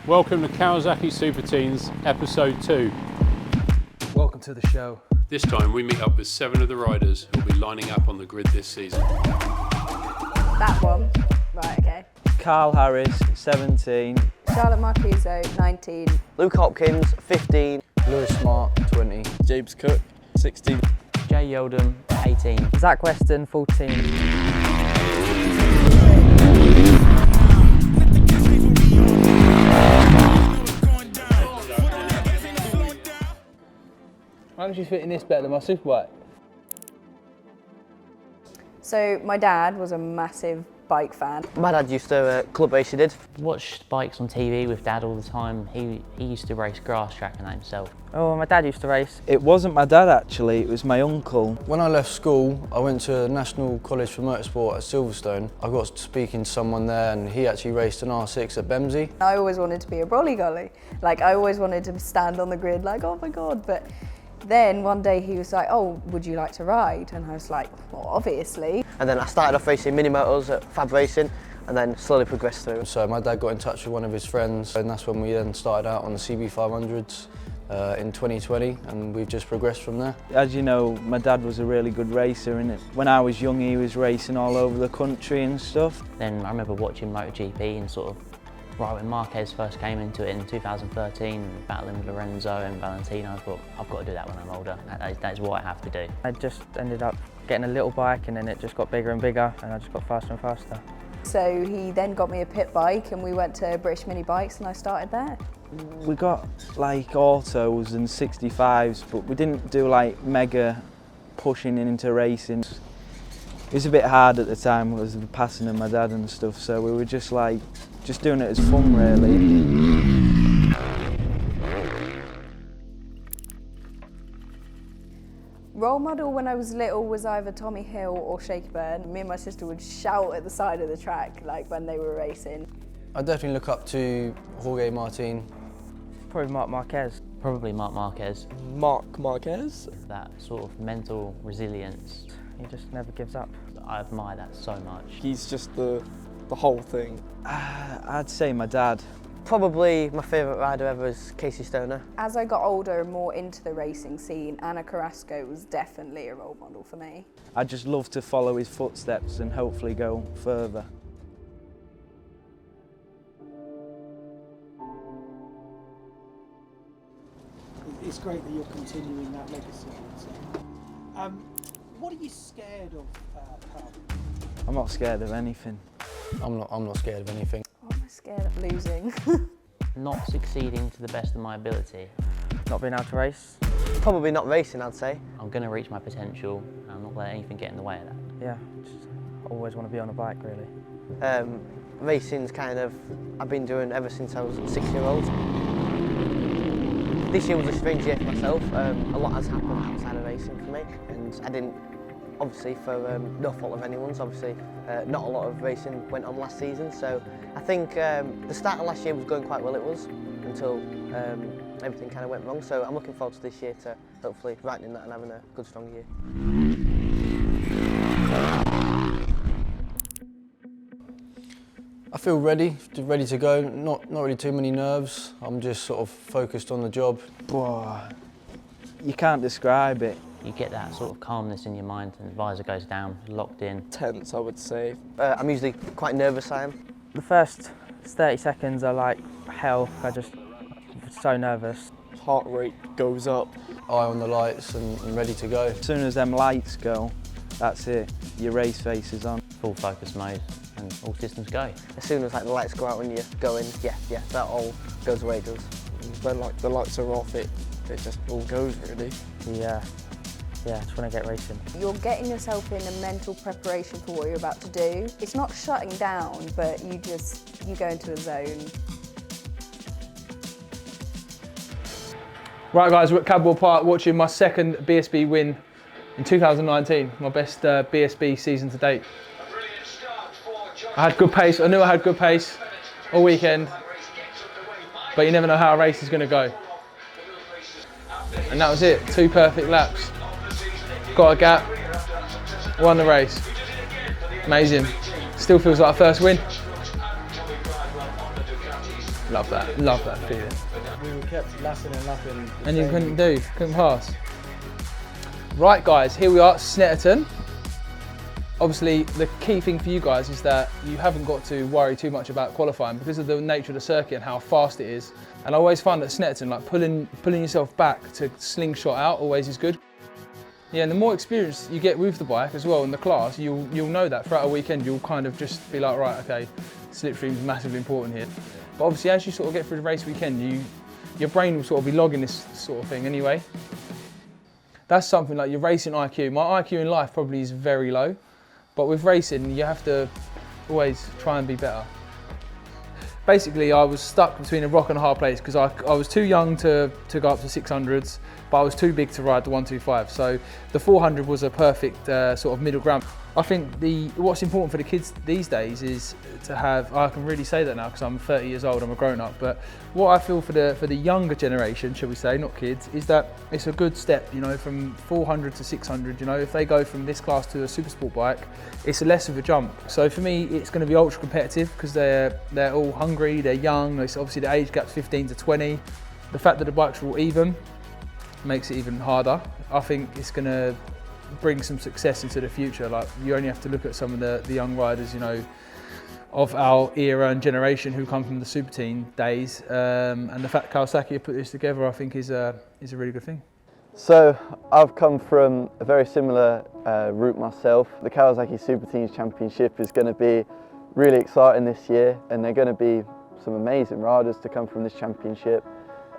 Welcome to Kawasaki Superteens, episode 2. Welcome to the show. This time we meet up with 7 of the riders who will be lining up on the grid this season. That one. Right, okay. Carl Harris, 17. Charlotte Marcuso, 19. Luke Hopkins, 15. Lewis Smart, 20. James Cook, 16. Jay Yoldham, 18. Zach Weston, 14. How did you fit in this better than my superbike? So my dad was a massive bike fan. My dad used to club race, he did. Watched bikes on TV with Dad all the time. He used to race grass tracking that himself. Oh, my dad used to race. It wasn't my dad actually, it was my uncle. When I left school, I went to National College for Motorsport at Silverstone. I got speaking to someone there and he actually raced an R6 at Bemsey. I always wanted to be a brolly golly. Like, I always wanted to stand on the grid like, oh my God. But then one day he was like, oh, would you like to ride? And I was like, well, obviously. And then I started off racing mini motors at Fab Racing and then slowly progressed through. So my dad got in touch with one of his friends and that's when we then started out on the CB500s in 2020 and we've just progressed from there. As you know, my dad was a really good racer and when I was young he was racing all over the country and stuff. Then I remember watching MotoGP and sort of right when Marquez first came into it in 2013, battling with Lorenzo and Valentino, I thought, I've got to do that when I'm older. That is what I have to do. I just ended up getting a little bike and then it just got bigger and bigger and I just got faster and faster. So he then got me a pit bike and we went to British Mini Bikes and I started there. We got like autos and 65s, but we didn't do like mega pushing into racing. It was a bit hard at the time, it was the passing of my dad and stuff, so we were just doing it as fun really. Role model when I was little was either Tommy Hill or Shaky Byrne. Me and my sister would shout at the side of the track like when they were racing. I definitely look up to Jorge Martin. Probably Marc Marquez. Probably Marc Marquez. Marc Marquez. That sort of mental resilience. He just never gives up. I admire that so much. He's just the whole thing. I'd say my dad. Probably my favourite rider ever is Casey Stoner. As I got older and more into the racing scene, Anna Carrasco was definitely a role model for me. I just love to follow his footsteps and hopefully go further. It's great that you're continuing that legacy. What are you scared of, Carl? I'm not scared of anything. I'm not scared of anything. What am I scared of losing? Not succeeding to the best of my ability. Not being able to race. Probably not racing, I'd say. I'm going to reach my potential and I'm not letting anything get in the way of that. Yeah, just always want to be on a bike really. Racing's kind of, I've been doing ever since I was a 6-year-old. This year was a strange year for myself. A lot has happened outside of racing for me and I didn't, obviously for no fault of anyone's, obviously not a lot of racing went on last season, so I think the start of last year was going quite well, it was, until everything kind of went wrong, so I'm looking forward to this year to hopefully rightening that and having a good strong year. I feel ready to go, not really too many nerves, I'm just sort of focused on the job. You can't describe it. You get that sort of calmness in your mind and the visor goes down, locked in. Tense, I would say. I'm usually quite nervous, I am. The first 30 seconds are like hell. I'm so nervous. Heart rate goes up. Eye on the lights and ready to go. As soon as them lights go, that's it. Your race face is on. Full focus mode and all systems go. As soon as like the lights go out when you're going, yeah, that all goes the way it does. When like the lights are off, it just all goes really. Yeah, just want to get racing. You're getting yourself in a mental preparation for what you're about to do. It's not shutting down, but you go into a zone. Right guys, we're at Cadwell Park watching my second BSB win in 2019, my best BSB season to date. I had good pace, I knew I had good pace all weekend, but you never know how a race is going to go. And that was it, 2 perfect laps. Got a gap, won the race. Amazing. Still feels like a first win. Love that feeling. We kept lapping and lapping. And you couldn't pass. Right guys, here we are, Snetterton. Obviously, the key thing for you guys is that you haven't got to worry too much about qualifying because of the nature of the circuit and how fast it is. And I always find that Snetterton, like pulling yourself back to slingshot out always is good. Yeah, and the more experience you get with the bike as well in the class, you'll know that throughout a weekend you'll kind of just be like, right, okay, slipstream is massively important here. But obviously as you sort of get through the race weekend, your brain will sort of be logging this sort of thing anyway. That's something like your racing IQ. My IQ in life probably is very low, but with racing you have to always try and be better. Basically I was stuck between a rock and a hard place because I was too young to go up to 600s, but I was too big to ride the 125. So the 400 was a perfect sort of middle ground. I think what's important for the kids these days is to have, I can really say that now because I'm 30 years old, I'm a grown up, but what I feel for the younger generation, shall we say, not kids, is that it's a good step, you know, from 400 to 600, you know, if they go from this class to a super sport bike, it's less of a jump. So for me, it's going to be ultra competitive because they're all hungry, they're young, it's obviously the age gap's 15 to 20. The fact that the bikes are all even makes it even harder. I think it's going to bring some success into the future. Like, you only have to look at some of the young riders, you know, of our era and generation who come from the Superteen days, and the fact Kawasaki have put this together, I think is a really good thing. So I've come from a very similar route myself. The Kawasaki Superteen Championship is going to be really exciting this year, and they're going to be some amazing riders to come from this championship,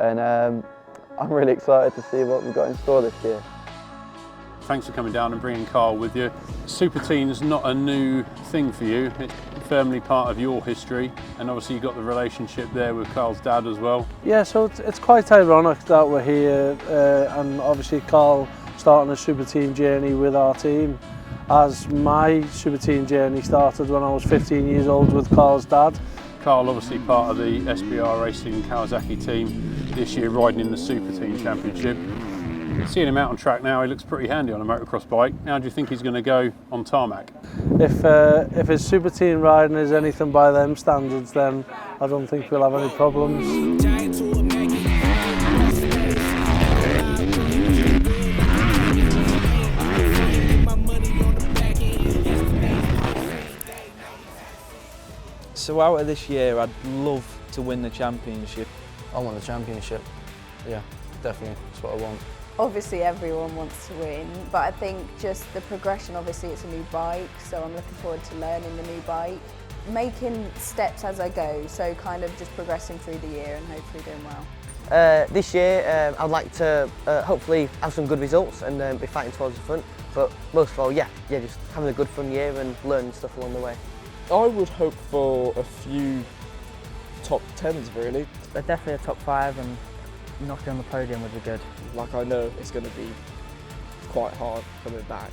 and I'm really excited to see what we've got in store this year. Thanks for coming down and bringing Carl with you. Superteen's not a new thing for you. It's firmly part of your history, and obviously you've got the relationship there with Carl's dad as well. Yeah, so it's quite ironic that we're here, and obviously Carl starting a Superteen journey with our team, as my Superteen journey started when I was 15 years old with Carl's dad. Carl obviously part of the SBR Racing Kawasaki team this year, riding in the Superteen Championship. Seeing him out on track now, he looks pretty handy on a motocross bike. How do you think he's going to go on tarmac? If his Superteen riding is anything by them standards, then I don't think we'll have any problems. So out of this year, I'd love to win the championship. I want the championship. Yeah, definitely. That's what I want. Obviously everyone wants to win, but I think just the progression, obviously it's a new bike, so I'm looking forward to learning the new bike. Making steps as I go, so kind of just progressing through the year and hopefully doing well. This year I'd like to hopefully have some good results and be fighting towards the front, but most of all, yeah, just having a good fun year and learning stuff along the way. I would hope for a few top 10s really. But definitely a top 5 and knocking on the podium would be good. Like, I know it's going to be quite hard coming back.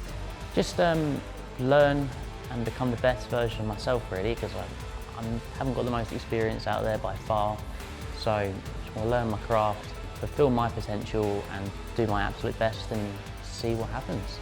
Just learn and become the best version of myself really, because I haven't got the most experience out there by far. So I just want to learn my craft, fulfill my potential and do my absolute best and see what happens.